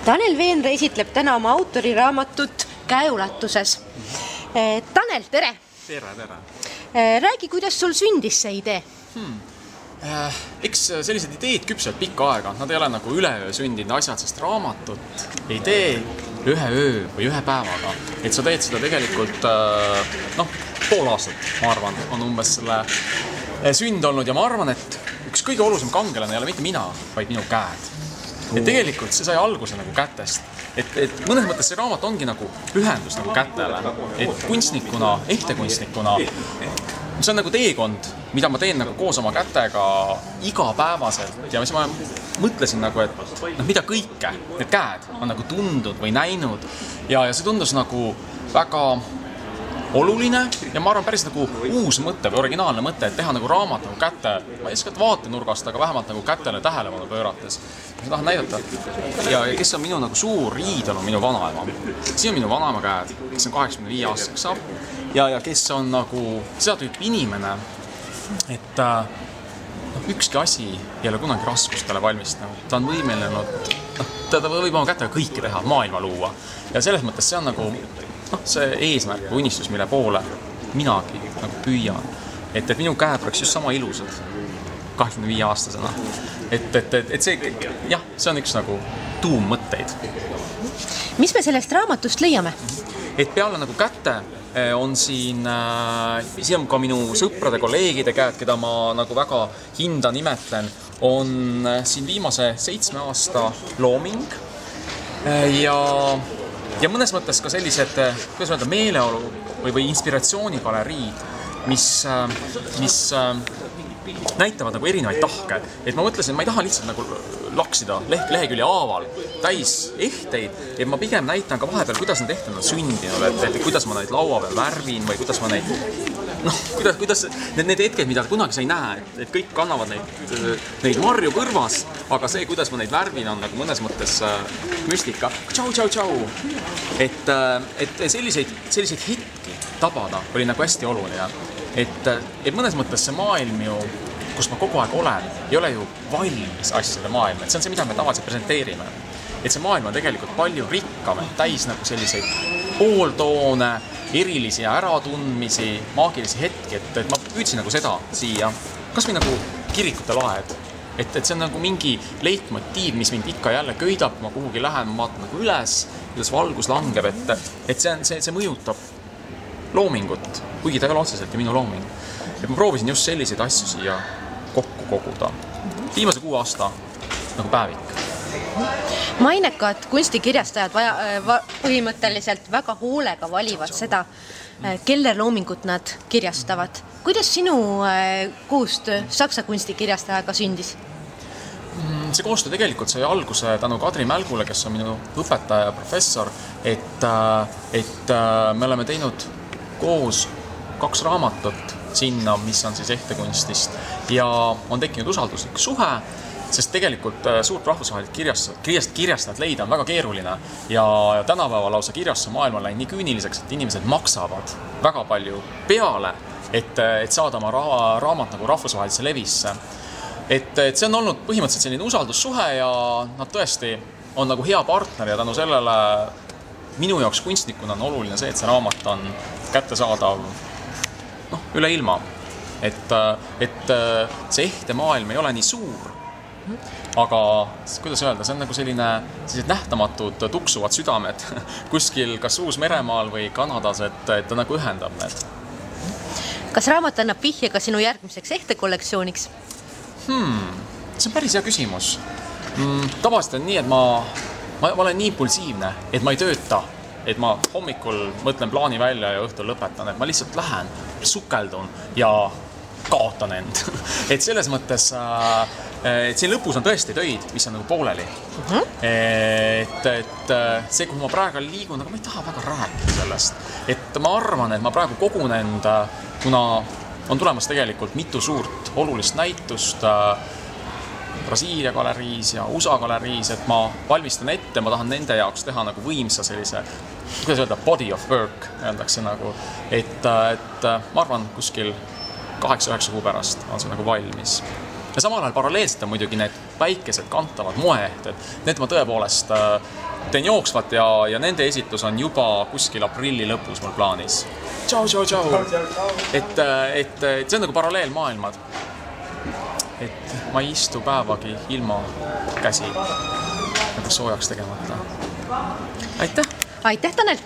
Tanel Veenre esitleb täna oma autoriraamatut Käeulatuses. Tanel, tere! Tere! Räägi, kuidas sul sündis see idee? Eks sellised ideed küpsevad pikka aega. Nad ei ole nagu üleöö sündinud asjad, sest raamatut ei tee ühe öö või ühe päevaga. Et sa teed seda tegelikult pool aastat, ma arvan, on umbes selle sünd olnud. Ja ma arvan, et üks kõige olulisem kangelane ei ole mitte mina, vaid minu käed. Et tegelikult see sai alguse nagu kätest. Et mõnes mõttes see raamat ongi nagu pühendus nagu kätele. Et kunstnikuna, ehtekunstnikuna, see on nagu teekond, mida ma teen nagu koos oma kätega igapäevaselt. Ja mis ma mõtlesin nagu, et mida kõike need käed on nagu tundnud või näinud. Ja see tundus nagu väga oluline ja ma arvan päris nagu uus mõte või originaalne mõte, et teha nagu raamat nagu kätte, ma ei eeskätt vaatenurgast, aga vähemalt nagu kätele tähelepanu pöörates. Ma tahan näidata. Ja kes on minu nagu suur iidol on minu vanaema. Siin on minu vanaema käed, kes on 85 aastaseks saab. Ja kes on nagu seda tüüpi inimene, et ükski asi ei ole kunagi raskustele valmistanud. Ta on võimeline, ta võib oma kätega kõike teha, maailma luua. Ja selles mõttes see on nagu see eesmärk või unistus, mille poole minagi nagu püüan. Et minu käed oleks just sama ilusad 85 aastasena. Et see on üks nagu tuummõtteid. Mis me sellest raamatust leiame? Et peale nagu kätte on siin on ka minu sõprade, kolleegide käed, keda ma nagu väga hindan, imetlen, on siin viimase 7 aasta looming ja mõnes mõttes ka sellised, kuidas öelda, meeleolu või inspiratsioonigaleriid, mis näitavad nagu erinevaid tahke. Et ma mõtlesin, et ma ei taha lihtsalt nagu laksida lehekülje haaval täis ehteid, et ma pigem näitan ka vahepeal, kuidas need ehted on sündinud, et kuidas ma neid laua peal värvin või kuidas ma neid kuidas need hetked, mida kunagi sa ei näe, et kõik kannavad neid marju kõrvas, aga see, kuidas ma neid värvin, on nagu mõnes mõttes müstika. Tšau! Et selliseid hetki tabada oli nagu hästi oluline. Et mõnes mõttes see maailm ju, kus ma kogu aeg olen, ei ole ju valmis asjade maailm. Et see on see, mida me tavaliselt presenteerime. Et see maailm on tegelikult palju rikkam, täis nagu selliseid pooltoone, erilisi ja äratundmisi, maagilisi hetki, et ma püüdsin nagu seda siia, kas või nagu kirikute laed, et see on nagu mingi leitmotiiv, mis mind ikka jälle köidab, ma kuhugi lähen, ma vaatan nagu üles, kuidas valgus langeb, et see mõjutab loomingut, kuigi ta ei ole otseselt ja minu looming. Et ma proovisin just selliseid asju siia kokku koguda. Viimase 6 aasta nagu päevik. Mainekad kunstikirjastajad põhimõtteliselt väga hoolega valivad seda, kelle loomingut nad kirjastavad. Kuidas sinu koostöö Saksa kunstikirjastajaga sündis? See koostöö tegelikult sai alguse tänu Kadri Mälgule, kes on minu õpetaja ja professor, et me oleme teinud koos 2 raamatut sinna, mis on siis ehtekunstist ja on tekkinud usalduslik suhe, sest tegelikult suurt rahvusvahelist kirjastajat leida on väga keeruline ja tänapäeva lausa kirjastuse maailma läinud nii küüniliseks, et inimesed maksavad väga palju peale, et saada oma raamat nagu rahvusvahelisse levisse. Et see on olnud põhimõtteliselt selline usaldussuhe ja nad tõesti on nagu hea partner ja tänu sellele minu jaoks kunstnikuna on oluline see, et see raamat on kättesaadav üle ilma. Et see ehte maailm ei ole nii suur, aga kuidas öelda, see on nagu sellised nähtamatud tuksuvad südamed kuskil kas Uus-Meremaal või Kanadas, et ta nagu ühendab need. Kas raamat annab vihje ka sinu järgmiseks ehtekollektsiooniks? See on päris hea küsimus. Tavaliselt on nii, et ma olen nii impulsiivne, et ma ei tööta, et ma hommikul mõtlen plaani välja ja õhtul lõpetan, et ma lihtsalt lähen, sukeldun ja kaotan end. Et selles mõttes, et siin lõpus on tõesti töid, mis on nagu pooleli. Et see, kuhu ma praegu liigun, aga ma ei taha väga rääkida sellest. Et ma arvan, et ma praegu kogun enda, kuna on tulemas tegelikult mitu suurt olulist näitust Brasiilia galeriis ja USA galeriis, et ma valmistan ette, ma tahan nende jaoks teha nagu võimsa sellise, kuidas öelda, body of work, öeldakse nagu, et ma arvan kuskil 8-9 kuu pärast on see nagu valmis. ja samal ajal paralleelselt on muidugi need väikesed kantavad moeehted, need ma tõepoolest teen jooksvat ja nende esitlus on juba kuskil aprilli lõpus mul plaanis. Tšau. Et see on nagu paralleelmaailmad. Et ma ei istu päevagi ilma käsi nagu soojaks tegemata. Aitäh! Aitäh, Tanel!